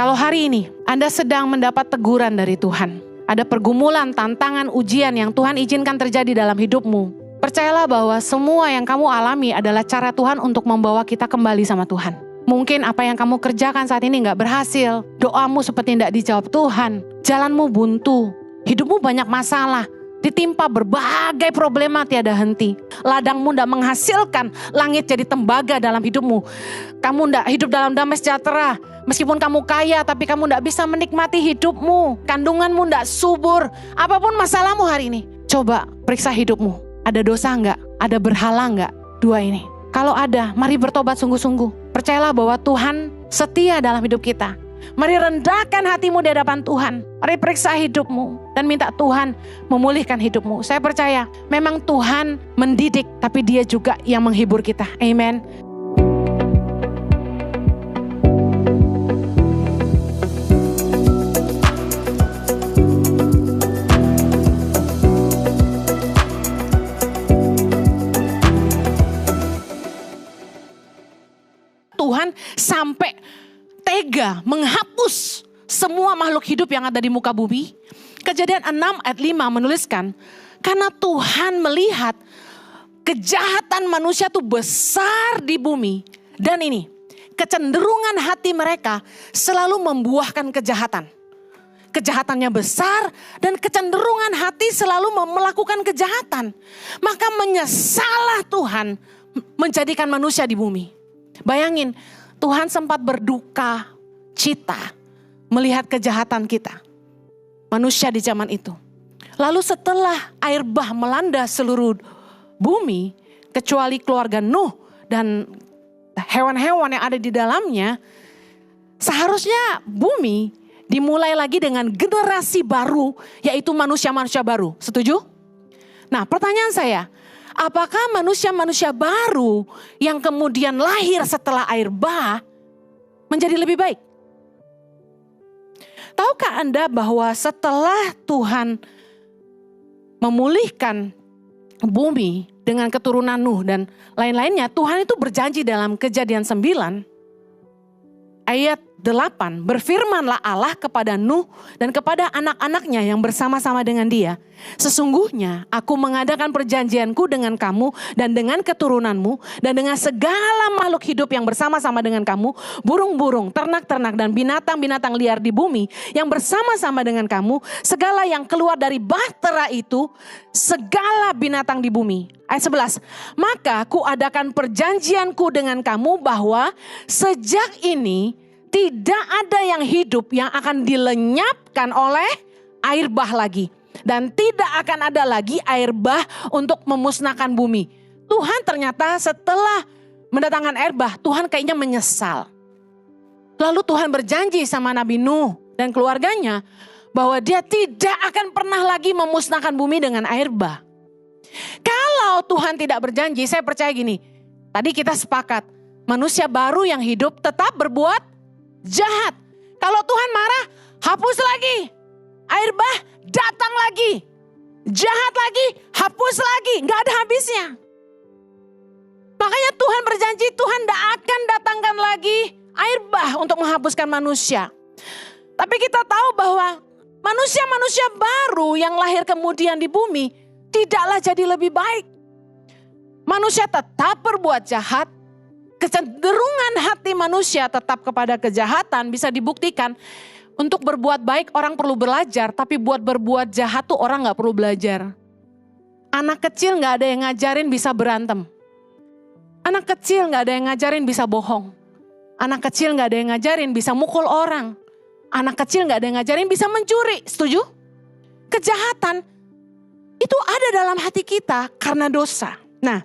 Kalau hari ini Anda sedang mendapat teguran dari Tuhan, ada pergumulan, tantangan, ujian yang Tuhan izinkan terjadi dalam hidupmu, percayalah bahwa semua yang kamu alami adalah cara Tuhan untuk membawa kita kembali sama Tuhan. Mungkin apa yang kamu kerjakan saat ini gak berhasil, doamu seperti tidak dijawab Tuhan, jalanmu buntu, hidupmu banyak masalah, ditimpa berbagai problema tiada henti. Ladangmu tidak menghasilkan, langit jadi tembaga dalam hidupmu. Kamu tidak hidup dalam damai sejahtera. Meskipun kamu kaya, tapi kamu tidak bisa menikmati hidupmu. Kandunganmu tidak subur. Apapun masalahmu hari ini, coba periksa hidupmu. Ada dosa enggak? Ada berhala enggak? Dua ini. Kalau ada, mari bertobat sungguh-sungguh. Percayalah bahwa Tuhan setia dalam hidup kita. Mari rendahkan hatimu di hadapan Tuhan. Mari periksa hidupmu dan minta Tuhan memulihkan hidupmu. Saya percaya memang Tuhan mendidik, tapi Dia juga yang menghibur kita. Amen. Tuhan sampai tega menghapus semua makhluk hidup yang ada di muka bumi. Kejadian 6 ayat 5 menuliskan, karena Tuhan melihat kejahatan manusia itu besar di bumi. Dan ini, kecenderungan hati mereka selalu membuahkan kejahatan. Kejahatannya besar dan kecenderungan hati selalu melakukan kejahatan. Maka menyesallah Tuhan menjadikan manusia di bumi. Bayangin, Tuhan sempat berduka cita melihat kejahatan kita, manusia di zaman itu. Lalu setelah air bah melanda seluruh bumi, kecuali keluarga Nuh dan hewan-hewan yang ada di dalamnya, seharusnya bumi dimulai lagi dengan generasi baru, yaitu manusia-manusia baru. Setuju? Nah, pertanyaan saya, apakah manusia-manusia baru yang kemudian lahir setelah air bah menjadi lebih baik? Tahukah Anda bahwa setelah Tuhan memulihkan bumi dengan keturunan Nuh dan lain-lainnya, Tuhan itu berjanji dalam Kejadian 9 ayat 8, berfirmanlah Allah kepada Nuh dan kepada anak-anaknya yang bersama-sama dengan dia. Sesungguhnya aku mengadakan perjanjianku dengan kamu dan dengan keturunanmu dan dengan segala makhluk hidup yang bersama-sama dengan kamu, burung-burung, ternak-ternak dan binatang-binatang liar di bumi yang bersama-sama dengan kamu, segala yang keluar dari bahtera itu, segala binatang di bumi. Ayat 11, maka ku adakan perjanjianku dengan kamu bahwa sejak ini tidak ada yang hidup yang akan dilenyapkan oleh air bah lagi. Dan tidak akan ada lagi air bah untuk memusnahkan bumi. Tuhan ternyata setelah mendatangkan air bah, Tuhan kayaknya menyesal. Lalu Tuhan berjanji sama Nabi Nuh dan keluarganya bahwa dia tidak akan pernah lagi memusnahkan bumi dengan air bah. Kalau Tuhan tidak berjanji, saya percaya gini. Tadi kita sepakat, manusia baru yang hidup tetap berbuat jahat. Kalau Tuhan marah, hapus lagi. Air bah datang lagi. Jahat lagi, hapus lagi. Gak ada habisnya. Makanya Tuhan berjanji Tuhan tidak akan datangkan lagi air bah untuk menghapuskan manusia. Tapi kita tahu bahwa manusia-manusia baru yang lahir kemudian di bumi tidaklah jadi lebih baik. Manusia tetap berbuat jahat. Kecenderungan hati manusia tetap kepada kejahatan bisa dibuktikan. Untuk berbuat baik orang perlu belajar, tapi buat berbuat jahat tuh orang gak perlu belajar. Anak kecil gak ada yang ngajarin bisa berantem. Anak kecil gak ada yang ngajarin bisa bohong. Anak kecil gak ada yang ngajarin bisa mukul orang. Anak kecil gak ada yang ngajarin bisa mencuri, setuju? Kejahatan itu ada dalam hati kita karena dosa. Nah,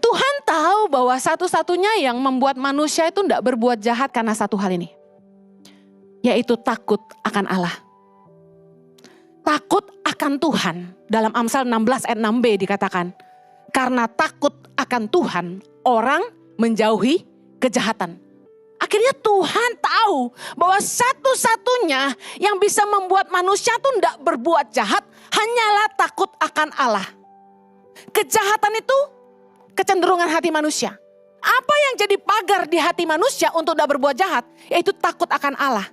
Tuhan tahu bahwa satu-satunya yang membuat manusia itu tidak berbuat jahat karena satu hal ini. Yaitu takut akan Allah. Takut akan Tuhan. Dalam Amsal 16 ayat 6b dikatakan. Karena takut akan Tuhan, orang menjauhi kejahatan. Akhirnya Tuhan tahu bahwa satu-satunya yang bisa membuat manusia itu tidak berbuat jahat hanyalah takut akan Allah. Kejahatan itu kecenderungan hati manusia. Apa yang jadi pagar di hati manusia untuk tidak berbuat jahat? Yaitu takut akan Allah.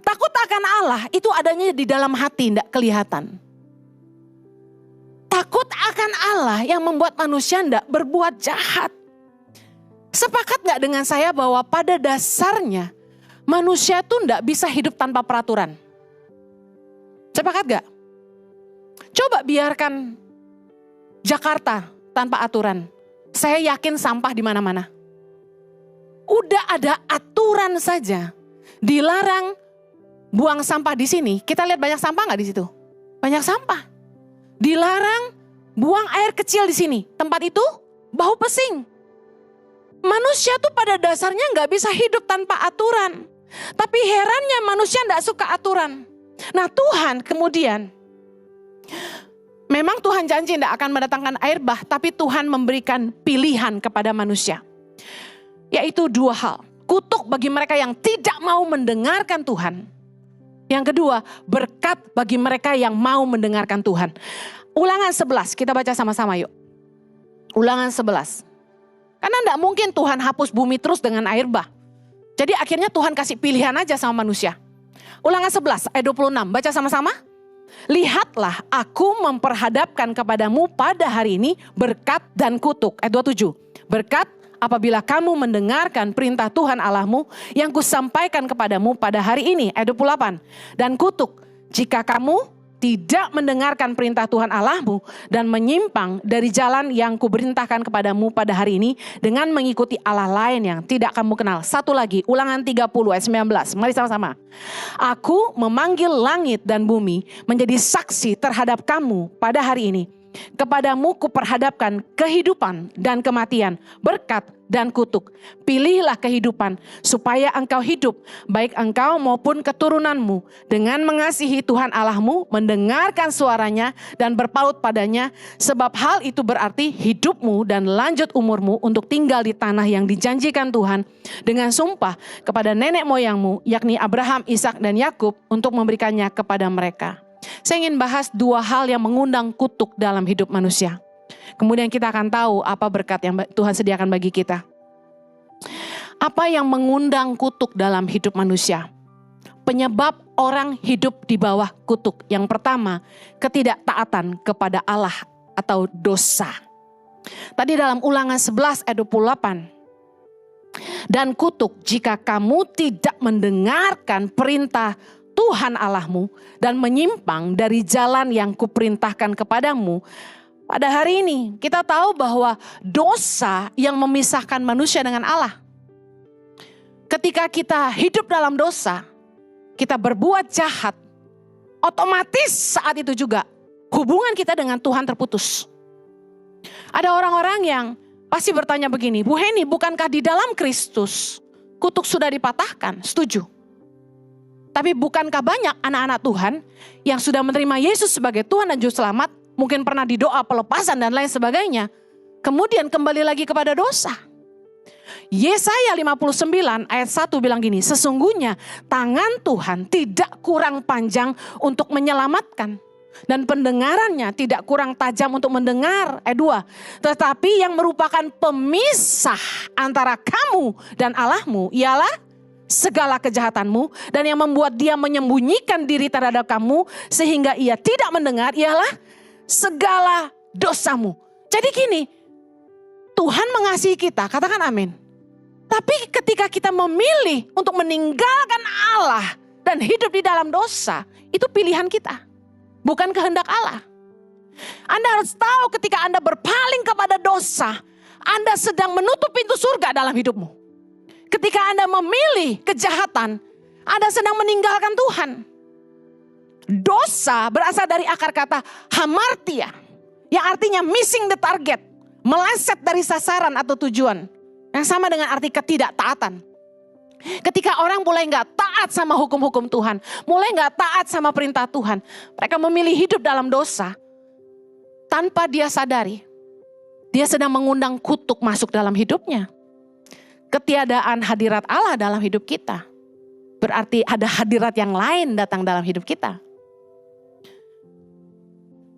Takut akan Allah itu adanya di dalam hati, tidak kelihatan. Takut akan Allah yang membuat manusia tidak berbuat jahat. Sepakat gak dengan saya bahwa pada dasarnya manusia itu tidak bisa hidup tanpa peraturan? Sepakat gak? Coba biarkan Jakarta tanpa aturan. Saya yakin sampah di mana-mana. Udah ada aturan saja. Dilarang buang sampah di sini. Kita lihat banyak sampah gak di situ? Banyak sampah. Dilarang buang air kecil di sini. Tempat itu bau pesing. Manusia tuh pada dasarnya gak bisa hidup tanpa aturan. Tapi herannya manusia gak suka aturan. Nah Tuhan kemudian, memang Tuhan janji tidak akan mendatangkan air bah, tapi Tuhan memberikan pilihan kepada manusia. Yaitu dua hal. Kutuk bagi mereka yang tidak mau mendengarkan Tuhan. Yang kedua, berkat bagi mereka yang mau mendengarkan Tuhan. Ulangan 11, kita baca sama-sama yuk. Ulangan 11. Karena tidak mungkin Tuhan hapus bumi terus dengan air bah. Jadi akhirnya Tuhan kasih pilihan aja sama manusia. Ulangan 11 ayat 26, baca sama-sama. Lihatlah aku memperhadapkan kepadamu pada hari ini berkat dan kutuk. Ayat 27, berkat apabila kamu mendengarkan perintah Tuhan Allahmu yang kusampaikan kepadamu pada hari ini. Ayat 28, dan kutuk jika kamu tidak mendengarkan perintah Tuhan Allahmu dan menyimpang dari jalan yang kuperintahkan kepadamu pada hari ini dengan mengikuti Allah lain yang tidak kamu kenal. Satu lagi, Ulangan 30 ayat 19. Mari sama-sama. Aku memanggil langit dan bumi menjadi saksi terhadap kamu pada hari ini. Kepadamu kuperhadapkan kehidupan dan kematian, berkat dan kutuk. Pilihlah kehidupan supaya engkau hidup, baik engkau maupun keturunanmu, dengan mengasihi Tuhan Allahmu, mendengarkan suaranya dan berpaut padanya, sebab hal itu berarti hidupmu dan lanjut umurmu untuk tinggal di tanah yang dijanjikan Tuhan dengan sumpah kepada nenek moyangmu, yakni Abraham, Ishak dan Yakub, untuk memberikannya kepada mereka. Saya ingin bahas dua hal yang mengundang kutuk dalam hidup manusia. Kemudian kita akan tahu apa berkat yang Tuhan sediakan bagi kita. Apa yang mengundang kutuk dalam hidup manusia? Penyebab orang hidup di bawah kutuk. Yang pertama, ketidaktaatan kepada Allah atau dosa. Tadi dalam Ulangan 11 ayat 28. Dan kutuk jika kamu tidak mendengarkan perintah Tuhan Allahmu dan menyimpang dari jalan yang kuperintahkan kepadamu. Pada hari ini kita tahu bahwa dosa yang memisahkan manusia dengan Allah. Ketika kita hidup dalam dosa, kita berbuat jahat, otomatis saat itu juga hubungan kita dengan Tuhan terputus. Ada orang-orang yang pasti bertanya begini, Bu Heni, bukankah di dalam Kristus kutuk sudah dipatahkan? Setuju. Tapi bukankah banyak anak-anak Tuhan yang sudah menerima Yesus sebagai Tuhan dan Juru Selamat, mungkin pernah didoa pelepasan dan lain sebagainya, kemudian kembali lagi kepada dosa. Yesaya 59 ayat 1 bilang gini, sesungguhnya tangan Tuhan tidak kurang panjang untuk menyelamatkan, dan pendengarannya tidak kurang tajam untuk mendengar. Ayat 2, tetapi yang merupakan pemisah antara kamu dan Allahmu ialah segala kejahatanmu, dan yang membuat dia menyembunyikan diri terhadap kamu sehingga ia tidak mendengar ialah segala dosamu. Jadi gini, Tuhan mengasihi kita, katakan amin. Tapi ketika kita memilih untuk meninggalkan Allah dan hidup di dalam dosa, itu pilihan kita, bukan kehendak Allah. Anda harus tahu ketika Anda berpaling kepada dosa, Anda sedang menutup pintu surga dalam hidupmu. Ketika Anda memilih kejahatan, Anda sedang meninggalkan Tuhan. Dosa berasal dari akar kata hamartia, yang artinya missing the target, meleset dari sasaran atau tujuan, yang sama dengan arti ketidaktaatan. Ketika orang mulai gak taat sama hukum-hukum Tuhan, mulai gak taat sama perintah Tuhan, mereka memilih hidup dalam dosa, tanpa dia sadari, dia sedang mengundang kutuk masuk dalam hidupnya. Ketiadaan hadirat Allah dalam hidup kita, berarti ada hadirat yang lain datang dalam hidup kita.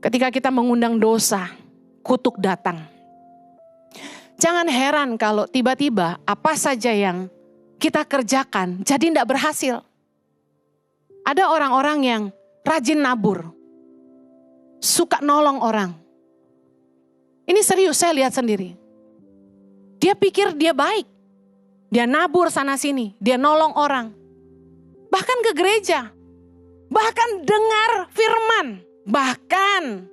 Ketika kita mengundang dosa, kutuk datang. Jangan heran kalau tiba-tiba apa saja yang kita kerjakan jadi tidak berhasil. Ada orang-orang yang rajin nabur, suka nolong orang. Ini serius, saya lihat sendiri. Dia pikir dia baik. Dia nabur sana sini, dia nolong orang. Bahkan ke gereja, bahkan dengar firman, bahkan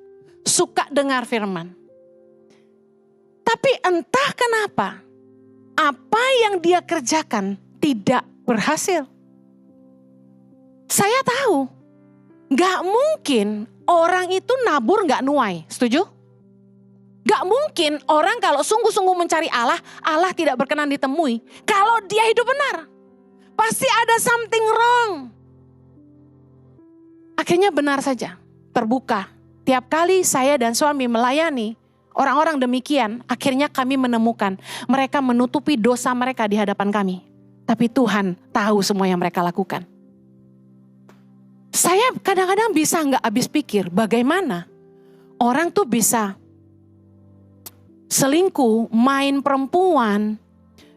suka dengar firman. Tapi entah kenapa, apa yang dia kerjakan tidak berhasil. Saya tahu, gak mungkin orang itu nabur gak nuai, setuju? Gak mungkin orang kalau sungguh-sungguh mencari Allah, Allah tidak berkenan ditemui. Kalau dia hidup benar, pasti ada something wrong. Akhirnya benar saja, terbuka. Tiap kali saya dan suami melayani orang-orang demikian, akhirnya kami menemukan mereka menutupi dosa mereka di hadapan kami. Tapi Tuhan tahu semua yang mereka lakukan. Saya kadang-kadang bisa gak habis pikir bagaimana orang tuh bisa selingkuh, main perempuan,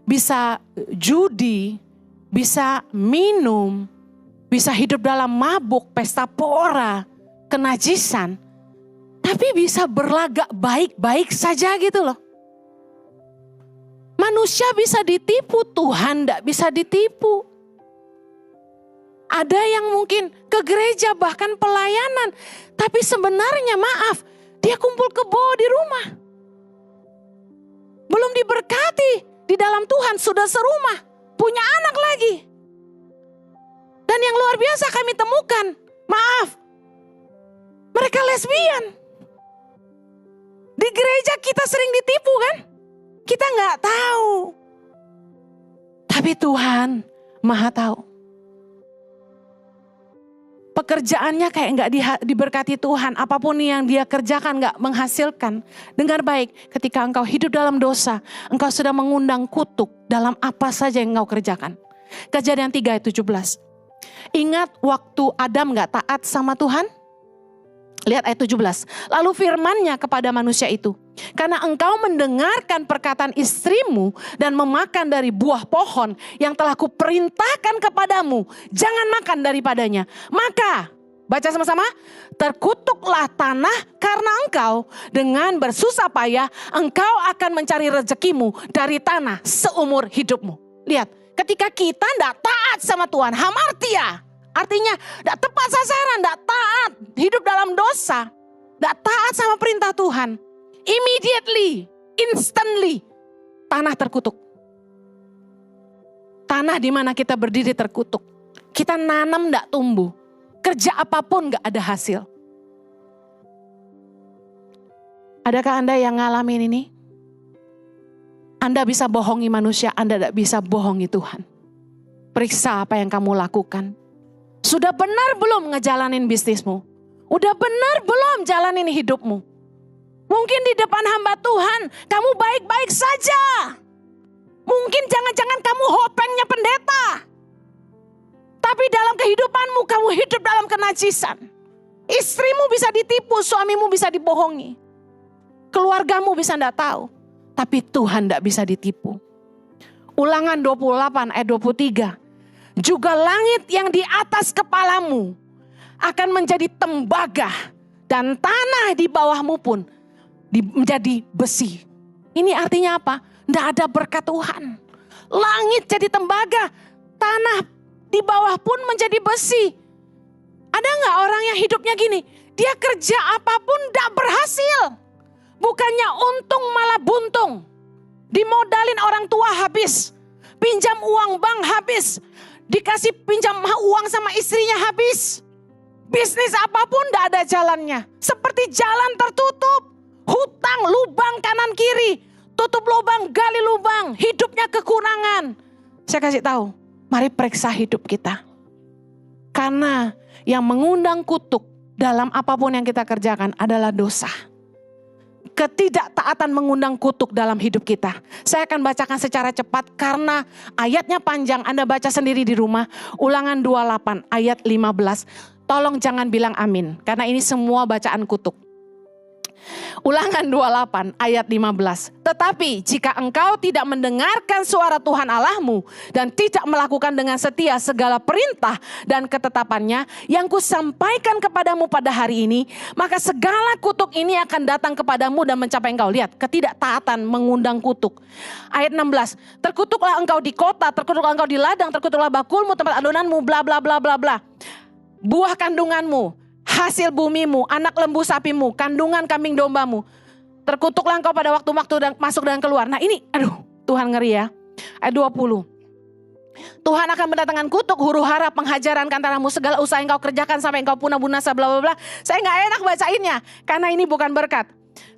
bisa judi, bisa minum, bisa hidup dalam mabuk, pesta pora, kenajisan. Tapi bisa berlagak baik-baik saja gitu loh. Manusia bisa ditipu, Tuhan tidak bisa ditipu. Ada yang mungkin ke gereja bahkan pelayanan. Tapi sebenarnya maaf, dia kumpul kebo di rumah. Belum diberkati di dalam Tuhan, sudah serumah, punya anak lagi. Dan yang luar biasa kami temukan, maaf, mereka lesbian. Di gereja kita sering ditipu kan? Kita gak tahu. Tapi Tuhan Maha tahu. Pekerjaannya kayak gak diberkati Tuhan. Apapun yang dia kerjakan gak menghasilkan. Dengar baik, ketika engkau hidup dalam dosa, engkau sudah mengundang kutuk dalam apa saja yang engkau kerjakan. Kejadian 3 ayat 17. Ingat waktu Adam gak taat sama Tuhan? Lihat ayat 17. Lalu firman-Nya kepada manusia itu, karena engkau mendengarkan perkataan istrimu dan memakan dari buah pohon yang telah kuperintahkan kepadamu, jangan makan daripadanya. Maka, baca sama-sama, terkutuklah tanah karena engkau, dengan bersusah payah engkau akan mencari rezekimu dari tanah seumur hidupmu. Lihat, ketika kita tidak taat sama Tuhan, hamartia, artinya tidak tepat sasaran, tidak taat, hidup dalam dosa, tidak taat sama perintah Tuhan. Immediately, instantly, tanah terkutuk. Tanah di mana kita berdiri terkutuk. Kita nanam tidak tumbuh. Kerja apapun tidak ada hasil. Adakah Anda yang ngalamin ini? Anda bisa bohongi manusia, Anda tidak bisa bohongi Tuhan. Periksa apa yang kamu lakukan. Sudah benar belum ngejalanin bisnismu? Udah benar belum jalanin hidupmu? Mungkin di depan hamba Tuhan, kamu baik-baik saja. Mungkin jangan-jangan kamu hopengnya pendeta. Tapi dalam kehidupanmu, kamu hidup dalam kenajisan. Istrimu bisa ditipu, suamimu bisa dibohongi. Keluargamu bisa tidak tahu. Tapi Tuhan tidak bisa ditipu. Ulangan 28 ayat 23. Juga langit yang di atas kepalamu akan menjadi tembaga dan tanah di bawahmu pun menjadi besi. Ini artinya apa? Tidak ada berkat Tuhan. Langit jadi tembaga, tanah di bawah pun menjadi besi. Ada nggak orang yang hidupnya gini? Dia kerja apapun tidak berhasil. Bukannya untung malah buntung. Dimodalin orang tua habis. Pinjam uang bank habis. Dikasih pinjam uang sama istrinya habis. Bisnis apapun tidak ada jalannya. Seperti jalan tertutup. Hutang, lubang kanan kiri. Tutup lubang, gali lubang. Hidupnya kekurangan. Saya kasih tahu, mari periksa hidup kita. Karena yang mengundang kutuk dalam apapun yang kita kerjakan adalah dosa. Ketidaktaatan mengundang kutuk dalam hidup kita. Saya akan bacakan secara cepat karena ayatnya panjang. Anda baca sendiri di rumah. Ulangan 28 ayat 15. Tolong jangan bilang amin. Karena ini semua bacaan kutuk. Ulangan 28 ayat 15. Tetapi jika engkau tidak mendengarkan suara Tuhan Allahmu dan tidak melakukan dengan setia segala perintah dan ketetapannya yang kusampaikan kepadamu pada hari ini, maka segala kutuk ini akan datang kepadamu dan mencapai engkau. Lihat, ketidaktaatan mengundang kutuk. Ayat 16. Terkutuklah engkau di kota, terkutuklah engkau di ladang, terkutuklah bakulmu, tempat adonanmu, bla bla bla bla bla. Buah kandunganmu, hasil bumimu, anak lembu sapimu, kandungan kambing dombamu. Terkutuklah engkau pada waktu-waktu dan masuk dan keluar. Nah ini, aduh, Tuhan ngeri ya. Ayat 20. Tuhan akan mendatangkan kutuk, huru hara, penghajaran kantaramu, segala usaha yang kau kerjakan sampai engkau punah binasa, bla bla bla. Saya nggak enak bacainnya, karena ini bukan berkat.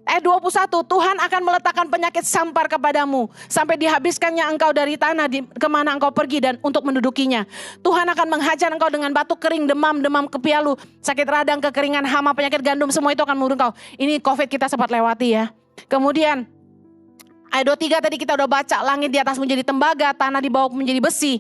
Ayat 21, Tuhan akan meletakkan penyakit sampar kepadamu sampai dihabiskannya engkau dari tanah kemana engkau pergi dan untuk mendudukinya. Tuhan akan menghajar engkau dengan batuk kering, demam kepialu, sakit radang, kekeringan, hama, penyakit gandum, semua itu akan mengurung engkau. Ini COVID kita sempat lewati ya. Kemudian ayat 23 tadi kita udah baca, langit di atas menjadi tembaga, tanah di bawah menjadi besi.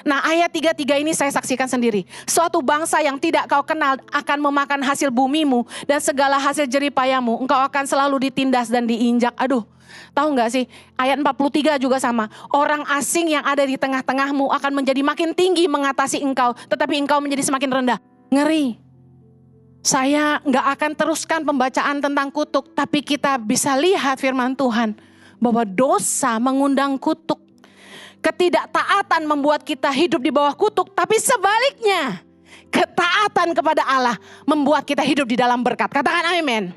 Nah ayat 33 ini saya saksikan sendiri. Suatu bangsa yang tidak kau kenal akan memakan hasil bumimu dan segala hasil jeripayamu. Engkau akan selalu ditindas dan diinjak. Aduh, tahu gak sih? Ayat 43 juga sama. Orang asing yang ada di tengah-tengahmu akan menjadi makin tinggi mengatasi engkau, tetapi engkau menjadi semakin rendah. Ngeri. Saya gak akan teruskan pembacaan tentang kutuk, tapi kita bisa lihat firman Tuhan bahwa dosa mengundang kutuk. Ketidaktaatan membuat kita hidup di bawah kutuk, tapi sebaliknya, ketaatan kepada Allah membuat kita hidup di dalam berkat. Katakan amin.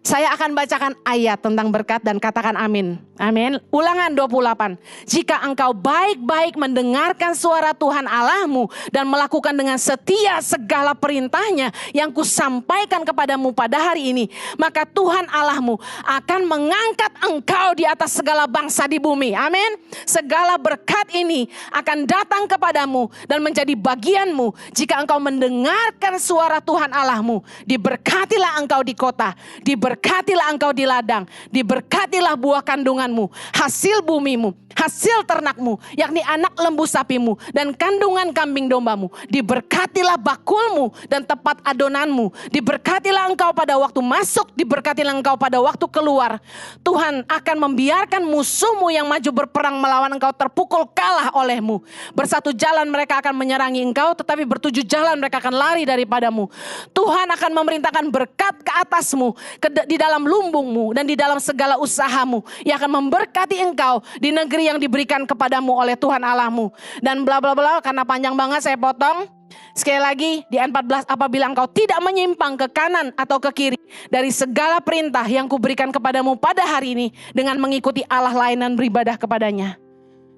Saya akan bacakan ayat tentang berkat dan katakan amin. Amin. Ulangan 28. Jika engkau baik-baik mendengarkan suara Tuhan Allahmu dan melakukan dengan setia segala perintahnya yang kusampaikan kepadamu pada hari ini, maka Tuhan Allahmu akan mengangkat engkau di atas segala bangsa di bumi. Amin. Segala berkat ini akan datang kepadamu dan menjadi bagianmu jika engkau mendengarkan suara Tuhan Allahmu. Diberkatilah engkau di kota, diberkatilah engkau di ladang, diberkatilah buah kandunganmu, hasil bumimu, hasil ternakmu, yakni anak lembu sapimu dan kandungan kambing dombamu. Diberkatilah bakulmu dan tempat adonanmu. Diberkatilah engkau pada waktu masuk, diberkatilah engkau pada waktu keluar. Tuhan akan membiarkan musuhmu yang maju berperang melawan engkau terpukul kalah olehmu. Bersatu jalan mereka akan menyerangi engkau, tetapi bertujuh jalan mereka akan lari daripadamu. Tuhan akan memerintahkan berkat ke atasmu, di dalam lumbungmu dan di dalam segala usahamu. Yang akan memberkati engkau di negeri yang diberikan kepadamu oleh Tuhan Allahmu. Dan bla bla bla, karena panjang banget saya potong. Sekali lagi di ayat 14, apabila engkau tidak menyimpang ke kanan atau ke kiri dari segala perintah yang kuberikan kepadamu pada hari ini dengan mengikuti Allah lain dan beribadah kepadanya.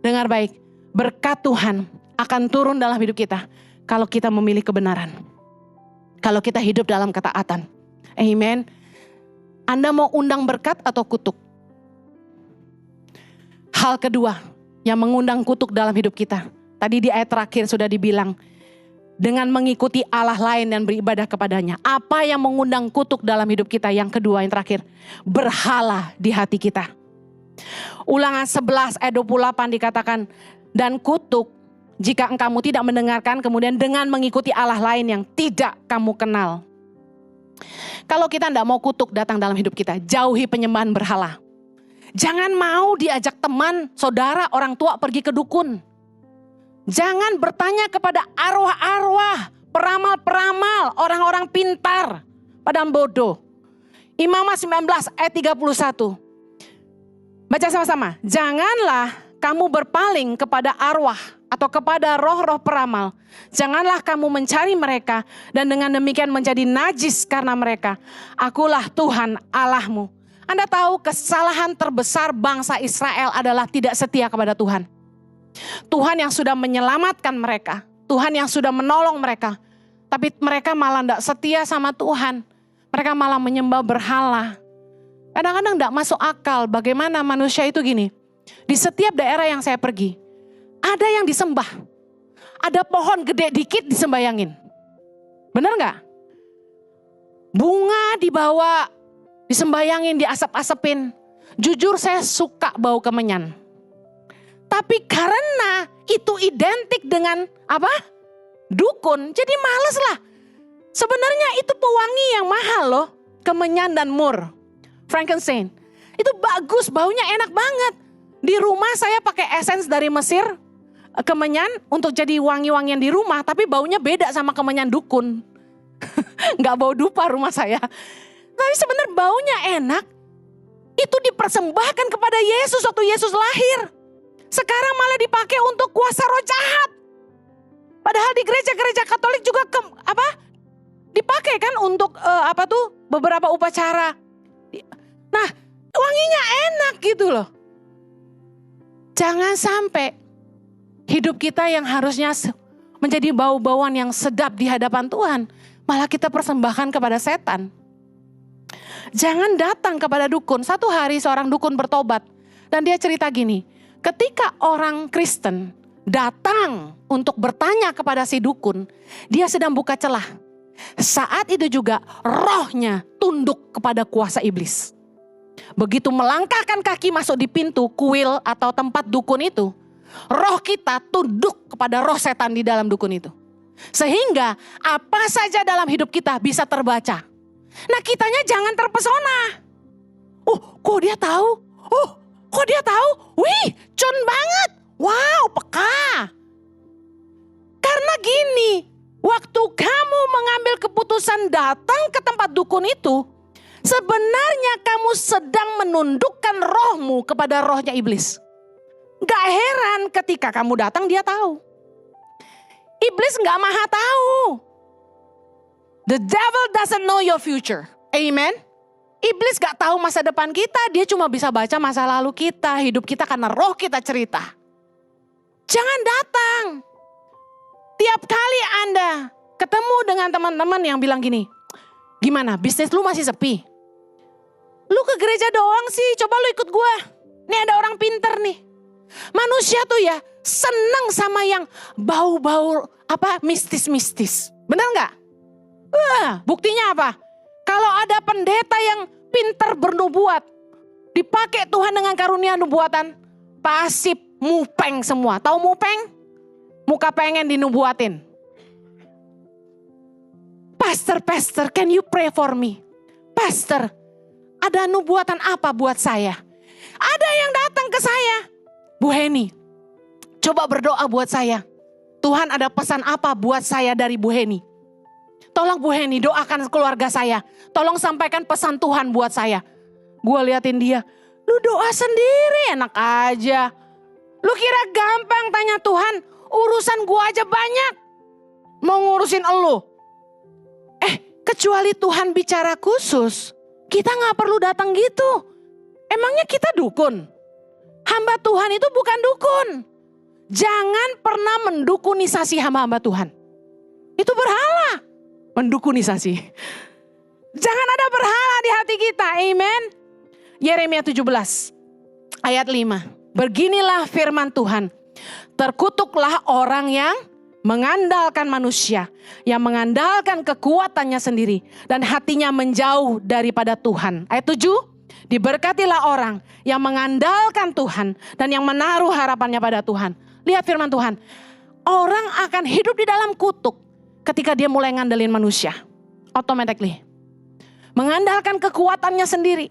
Dengar baik, berkat Tuhan akan turun dalam hidup kita kalau kita memilih kebenaran. Kalau kita hidup dalam ketaatan. Amen. Anda mau undang berkat atau kutuk? Hal kedua yang mengundang kutuk dalam hidup kita. Tadi di ayat terakhir sudah dibilang. Dengan mengikuti Allah lain dan beribadah kepadanya. Apa yang mengundang kutuk dalam hidup kita? Yang kedua, yang terakhir. Berhala di hati kita. Ulangan 11 ayat 28 dikatakan. Dan kutuk jika kamu tidak mendengarkan, kemudian dengan mengikuti Allah lain yang tidak kamu kenal. Kalau kita tidak mau kutuk datang dalam hidup kita, jauhi penyembahan berhala. Jangan mau diajak teman, saudara, orang tua pergi ke dukun. Jangan bertanya kepada arwah-arwah, peramal-peramal, orang-orang pintar, padahal bodoh. Imamat 19 ayat 31. Baca sama-sama. Janganlah kamu berpaling kepada arwah atau kepada roh-roh peramal. Janganlah kamu mencari mereka dan dengan demikian menjadi najis karena mereka. Akulah Tuhan Allahmu. Anda tahu kesalahan terbesar bangsa Israel adalah tidak setia kepada Tuhan. Tuhan yang sudah menyelamatkan mereka. Tuhan yang sudah menolong mereka. Tapi mereka malah tidak setia sama Tuhan. Mereka malah menyembah berhala. Kadang-kadang tidak masuk akal bagaimana manusia itu gini. Di setiap daerah yang saya pergi, ada yang disembah. Ada pohon gede dikit disembayangin. Benar gak? Bunga dibawa, disembayangin, diasap-asepin. Jujur saya suka bau kemenyan. Tapi karena itu identik dengan apa? Dukun, jadi males lah. Sebenarnya itu pewangi yang mahal loh. Kemenyan dan mur. frankincense. Itu bagus, baunya enak banget. Di rumah saya pakai essence dari Mesir, kemenyan untuk jadi wangi-wangian di rumah, tapi baunya beda sama kemenyan dukun. Nggak bau dupa rumah saya. Tapi sebenarnya baunya enak. Itu dipersembahkan kepada Yesus waktu Yesus lahir. Sekarang malah dipakai untuk kuasa roh jahat. Padahal di gereja-gereja Katolik juga dipakai kan untuk beberapa upacara. Nah, wanginya enak gitu loh. Jangan sampai hidup kita yang harusnya menjadi bau-bauan yang sedap di hadapan Tuhan, malah kita persembahkan kepada setan. Jangan datang kepada dukun. Satu hari seorang dukun bertobat dan dia cerita gini, ketika orang Kristen datang untuk bertanya kepada si dukun, dia sedang buka celah. Saat itu juga rohnya tunduk kepada kuasa iblis. Begitu melangkahkan kaki masuk di pintu kuil atau tempat dukun itu, roh kita tunduk kepada roh setan di dalam dukun itu. Sehingga apa saja dalam hidup kita bisa terbaca. Nah, kitanya jangan terpesona. Kok dia tahu? Kok dia tahu? Wih, cun banget. Wow, peka. Karena gini, waktu kamu mengambil keputusan datang ke tempat dukun itu, sebenarnya kamu sedang menundukkan rohmu kepada rohnya iblis. Gak heran ketika kamu datang dia tahu. Iblis gak maha tahu. The devil doesn't know your future. Amen. Iblis gak tahu masa depan kita. Dia cuma bisa baca masa lalu kita, hidup kita karena roh kita cerita. Jangan datang. Tiap kali Anda ketemu dengan teman-teman yang bilang gini, gimana bisnis lu masih sepi? Lu ke gereja doang sih, coba lu ikut gue. Nih ada orang pinter nih. Manusia tuh ya seneng sama yang bau-bau mistis-mistis. Bener gak? Buktinya apa? Kalau ada pendeta yang pinter bernubuat, dipakai Tuhan dengan karunia nubuatan, pasti mupeng semua. Tahu mupeng? Muka pengen dinubuatin. Pastor, can you pray for me? Pastor, ada nubuatan apa buat saya? Ada yang datang ke saya. Bu Heni, coba berdoa buat saya. Tuhan ada pesan apa buat saya dari Bu Heni? Tolong Bu Heni doakan keluarga saya. Tolong sampaikan pesan Tuhan buat saya. Gue liatin dia. Lu doa sendiri enak aja. Lu kira gampang tanya Tuhan? Urusan gue aja banyak. Mau ngurusin elu. Kecuali Tuhan bicara khusus. Kita gak perlu datang gitu. Emangnya kita dukun? Hamba Tuhan itu bukan dukun. Jangan pernah mendukunisasi hamba-hamba Tuhan. Itu berhala. Mendukunisasi. Jangan ada berhala di hati kita. Amen. Yeremia 17 ayat 5. Beginilah firman Tuhan. Terkutuklah orang yang mengandalkan manusia. Yang mengandalkan kekuatannya sendiri. Dan hatinya menjauh daripada Tuhan. Ayat 7. Diberkatilah orang yang mengandalkan Tuhan. Dan yang menaruh harapannya pada Tuhan. Lihat firman Tuhan. Orang akan hidup di dalam kutuk. Ketika dia mulai ngandelin manusia. Automatically. Mengandalkan kekuatannya sendiri.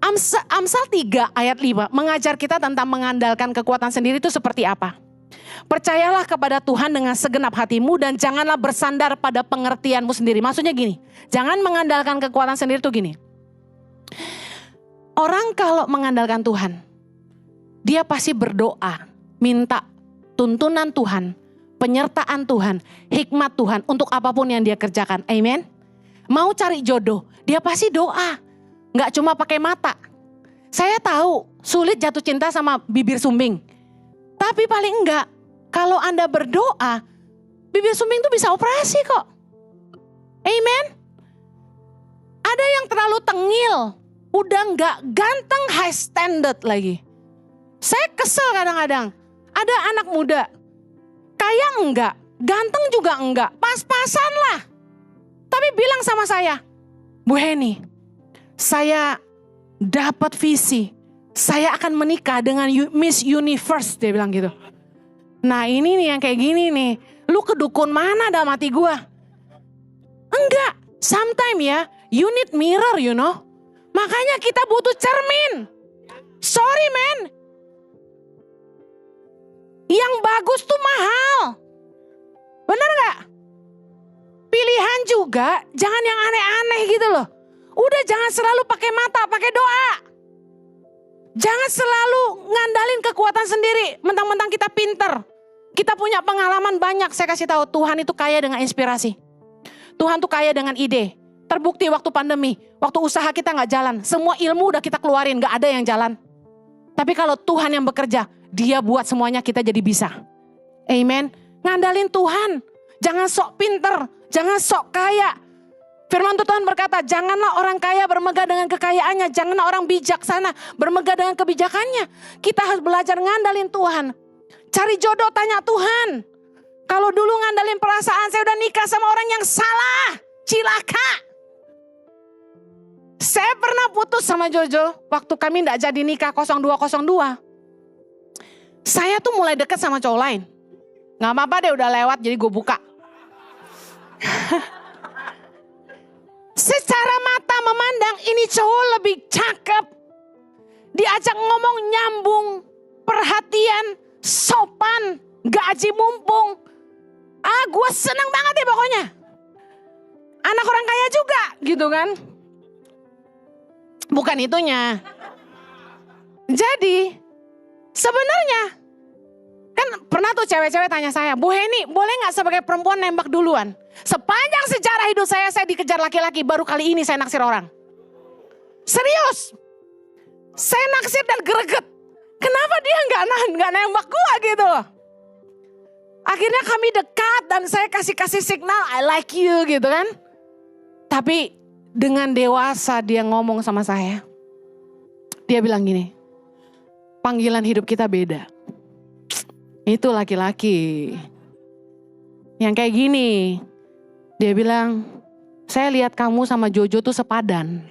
Amsal 3 ayat 5 mengajar kita tentang mengandalkan kekuatan sendiri itu seperti apa. Percayalah kepada Tuhan dengan segenap hatimu dan janganlah bersandar pada pengertianmu sendiri. Maksudnya gini, jangan mengandalkan kekuatan sendiri itu gini. Orang kalau mengandalkan Tuhan, dia pasti berdoa, minta tuntunan Tuhan, penyertaan Tuhan, hikmat Tuhan untuk apapun yang dia kerjakan. Amen. Mau cari jodoh, dia pasti doa. Gak cuma pakai mata. Saya tahu sulit jatuh cinta sama bibir sumbing. Tapi paling enggak, kalau Anda berdoa, bibir sumbing itu bisa operasi kok. Amen. Ada yang terlalu tengil, udah gak ganteng high standard lagi. Saya kesel kadang-kadang. Ada anak muda, kaya enggak, ganteng juga enggak, pas-pasan lah. Tapi bilang sama saya, Bu Heni, saya dapat visi, saya akan menikah dengan Miss Universe, dia bilang gitu. Nah ini nih yang kayak gini nih, lu kedukun mana dalam hati gue? Enggak, sometimes ya, You need mirror, you know. Makanya kita butuh cermin. Sorry man. Yang bagus tuh mahal. Bener gak? Pilihan juga jangan yang aneh-aneh gitu loh. Udah jangan selalu pakai mata, pakai doa. Jangan selalu ngandalin kekuatan sendiri. Mentang-mentang kita pinter. Kita punya pengalaman banyak. Saya kasih tahu Tuhan itu kaya dengan inspirasi. Tuhan tuh kaya dengan ide. Terbukti waktu pandemi. Waktu usaha kita gak jalan. Semua ilmu udah kita keluarin. Gak ada yang jalan. Tapi kalau Tuhan yang bekerja. Dia buat semuanya kita jadi bisa. Amen. Ngandalin Tuhan. Jangan sok pinter. Jangan sok kaya. Firman Tuhan berkata, janganlah orang kaya bermegah dengan kekayaannya. Janganlah orang bijaksana bermegah dengan kebijakannya. Kita harus belajar ngandalin Tuhan. Cari jodoh, tanya Tuhan. Kalau dulu ngandalin perasaan, saya udah nikah sama orang yang salah. Cilaka. Saya pernah putus sama Jojo. Waktu kami gak jadi nikah 0202. Saya tuh mulai dekat sama cowok lain. Gak apa-apa deh udah lewat jadi gue buka. Secara mata memandang ini cowok lebih cakep. Diajak ngomong nyambung, perhatian, sopan, gaji mumpung. Gue senang banget deh pokoknya. Anak orang kaya juga gitu kan. Bukan itunya. Jadi sebenarnya kan pernah tuh cewek-cewek tanya saya, Bu Heni boleh gak sebagai perempuan nembak duluan? Sepanjang sejarah hidup saya dikejar laki-laki, baru kali ini saya naksir orang. Serius. Saya naksir dan greget. Kenapa dia gak nembak gua gitu? Akhirnya kami dekat dan saya kasih signal I like you gitu kan. Tapi dengan dewasa dia ngomong sama saya. Dia bilang gini, panggilan hidup kita beda. Itu laki-laki yang kayak gini. Dia bilang, saya lihat kamu sama Jojo tuh sepadan.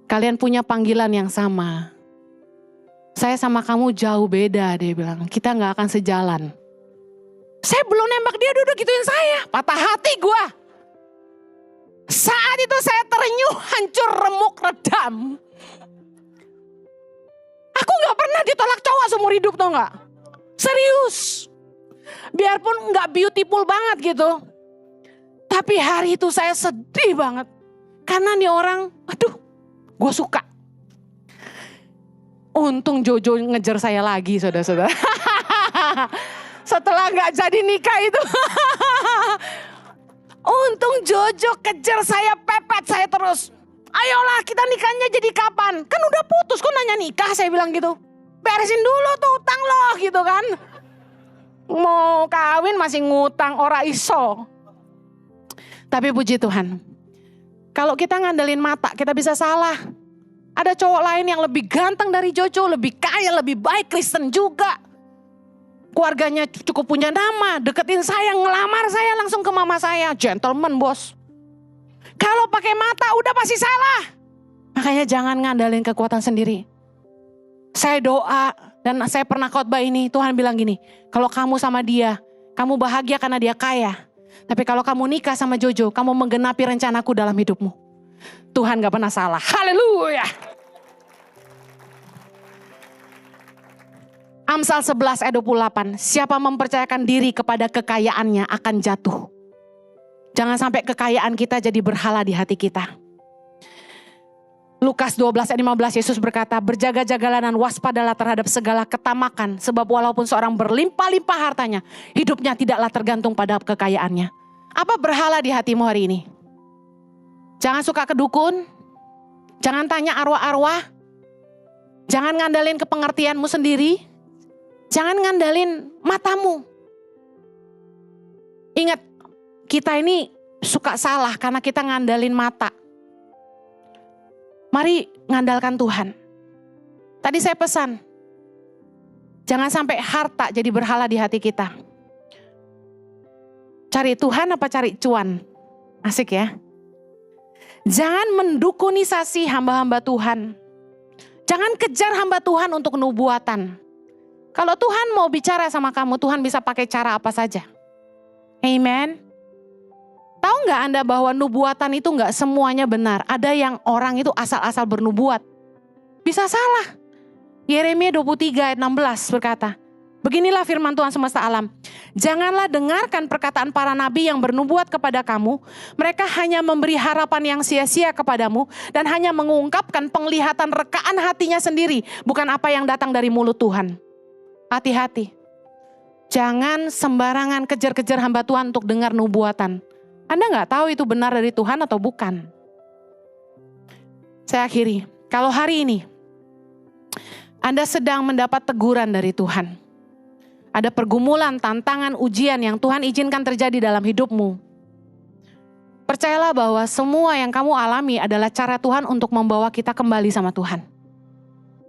Kalian punya panggilan yang sama. Saya sama kamu jauh beda, dia bilang. Kita gak akan sejalan. Saya belum nembak dia, duduk gituin saya. Patah hati gue. Saat itu saya terenyuh, hancur, remuk, redam. Aku gak pernah ditolak cowok seumur hidup, tau gak? Serius. Biarpun gak beautiful banget gitu. Tapi hari itu saya sedih banget. Karena nih orang, aduh, gue suka. Untung Jojo ngejar saya lagi, saudara-saudara. Setelah gak jadi nikah itu. Untung Jojo kejar saya, pepet saya terus. Ayolah kita nikahnya jadi kapan? Kan udah putus, kok nanya nikah, saya bilang gitu. Beresin dulu tuh utang lo gitu kan. Mau kawin masih ngutang, ora iso. Tapi puji Tuhan. Kalau kita ngandelin mata, kita bisa salah. Ada cowok lain yang lebih ganteng dari Jojo, lebih kaya, lebih baik, Kristen juga. Keluarganya cukup punya nama, deketin saya, ngelamar saya langsung ke mama saya. Gentleman bos. Kalau pakai mata udah pasti salah. Makanya jangan ngandalin kekuatan sendiri. Saya doa dan saya pernah khotbah ini, Tuhan bilang gini, kalau kamu sama dia, kamu bahagia karena dia kaya. Tapi kalau kamu nikah sama Jojo, kamu menggenapi rencanaku dalam hidupmu. Tuhan gak pernah salah. Haleluya. Amsal 11 ayat 28. Siapa mempercayakan diri kepada kekayaannya akan jatuh. Jangan sampai kekayaan kita jadi berhala di hati kita. Lukas 12 ayat 15 Yesus berkata, berjaga-jagalah dan waspadalah terhadap segala ketamakan. Sebab walaupun seorang berlimpah-limpah hartanya, hidupnya tidaklah tergantung pada kekayaannya. Apa berhala di hatimu hari ini? Jangan suka ke dukun. Jangan tanya arwah-arwah. Jangan ngandalin kepengertianmu sendiri. Jangan ngandalin matamu. Ingat, kita ini suka salah karena kita ngandalin mata. Mari ngandalkan Tuhan. Tadi saya pesan, jangan sampai harta jadi berhala di hati kita. Cari Tuhan apa cari cuan? Asik ya. Jangan mendukunisasi hamba-hamba Tuhan. Jangan kejar hamba Tuhan untuk nubuatan. Kalau Tuhan mau bicara sama kamu, Tuhan bisa pakai cara apa saja. Amen. Tahu Tahu nggak Anda bahwa nubuatan itu nggak semuanya benar. Ada yang orang itu asal-asal bernubuat. Bisa salah. Yeremia 23 ayat 16 berkata, beginilah firman Tuhan semesta alam. Janganlah dengarkan perkataan para nabi yang bernubuat kepada kamu. Mereka hanya memberi harapan yang sia-sia kepadamu. Dan hanya mengungkapkan penglihatan rekaan hatinya sendiri. Bukan apa yang datang dari mulut Tuhan. Hati-hati. Jangan sembarangan kejar-kejar hamba Tuhan untuk dengar nubuatan. Anda nggak tahu itu benar dari Tuhan atau bukan. Saya akhiri. Kalau hari ini Anda sedang mendapat teguran dari Tuhan. Ada pergumulan, tantangan, ujian yang Tuhan izinkan terjadi dalam hidupmu. Percayalah bahwa semua yang kamu alami adalah cara Tuhan untuk membawa kita kembali sama Tuhan.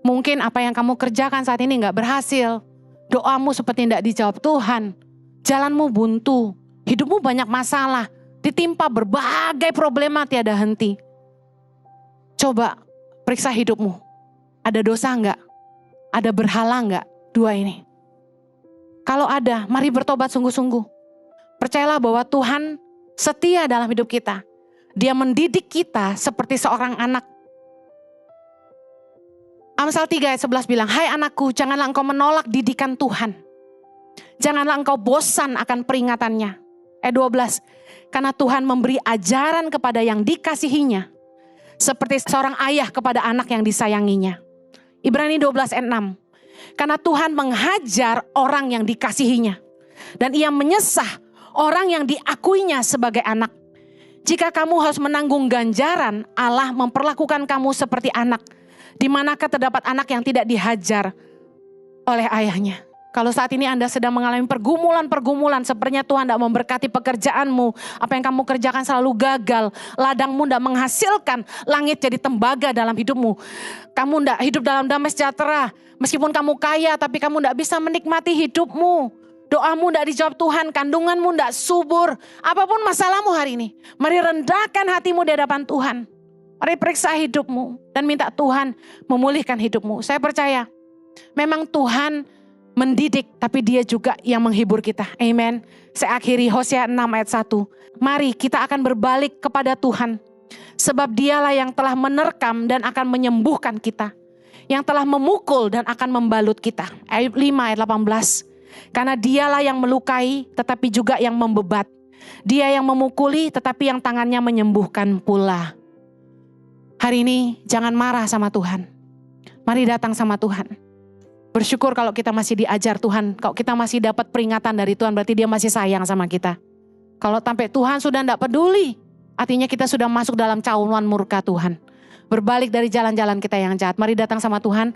Mungkin apa yang kamu kerjakan saat ini nggak berhasil. Doamu seperti tidak dijawab Tuhan. Jalanmu buntu. Hidupmu banyak masalah. Ditimpa berbagai problema tiada henti. Coba periksa hidupmu. Ada dosa enggak? Ada berhala enggak? Dua ini. Kalau ada, mari bertobat sungguh-sungguh. Percayalah bahwa Tuhan setia dalam hidup kita. Dia mendidik kita seperti seorang anak. Amsal 3 ayat 11 bilang, hai anakku, janganlah engkau menolak didikan Tuhan. Janganlah engkau bosan akan peringatannya. Ayat 12, karena Tuhan memberi ajaran kepada yang dikasihinya, seperti seorang ayah kepada anak yang disayanginya. Ibrani 12 ayat 6, karena Tuhan menghajar orang yang dikasihinya, dan ia menyesah orang yang diakuinya sebagai anak. Jika kamu harus menanggung ganjaran, Allah memperlakukan kamu seperti anak. Di manakah terdapat anak yang tidak dihajar oleh ayahnya? Kalau saat ini Anda sedang mengalami pergumulan-pergumulan, sepertinya Tuhan tidak memberkati pekerjaanmu, apa yang kamu kerjakan selalu gagal, ladangmu tidak menghasilkan, langit jadi tembaga dalam hidupmu. Kamu tidak hidup dalam damai sejahtera, meskipun kamu kaya tapi kamu tidak bisa menikmati hidupmu. Doamu tidak dijawab Tuhan, kandunganmu tidak subur, apapun masalahmu hari ini, mari rendahkan hatimu di hadapan Tuhan. Mari periksa hidupmu dan minta Tuhan memulihkan hidupmu. Saya percaya, memang Tuhan mendidik, tapi dia juga yang menghibur kita. Amen. Saya akhiri Hosea 6 ayat 1. Mari kita akan berbalik kepada Tuhan. Sebab dialah yang telah menerkam dan akan menyembuhkan kita. Yang telah memukul dan akan membalut kita. Ayat 5 ayat 18. Karena dialah yang melukai tetapi juga yang membebat. Dia yang memukuli tetapi yang tangannya menyembuhkan pula. Hari ini jangan marah sama Tuhan. Mari datang sama Tuhan. Bersyukur kalau kita masih diajar Tuhan. Kalau kita masih dapat peringatan dari Tuhan, berarti dia masih sayang sama kita. Kalau sampai Tuhan sudah tidak peduli, artinya kita sudah masuk dalam cauan murka Tuhan. Berbalik dari jalan-jalan kita yang jahat. Mari datang sama Tuhan.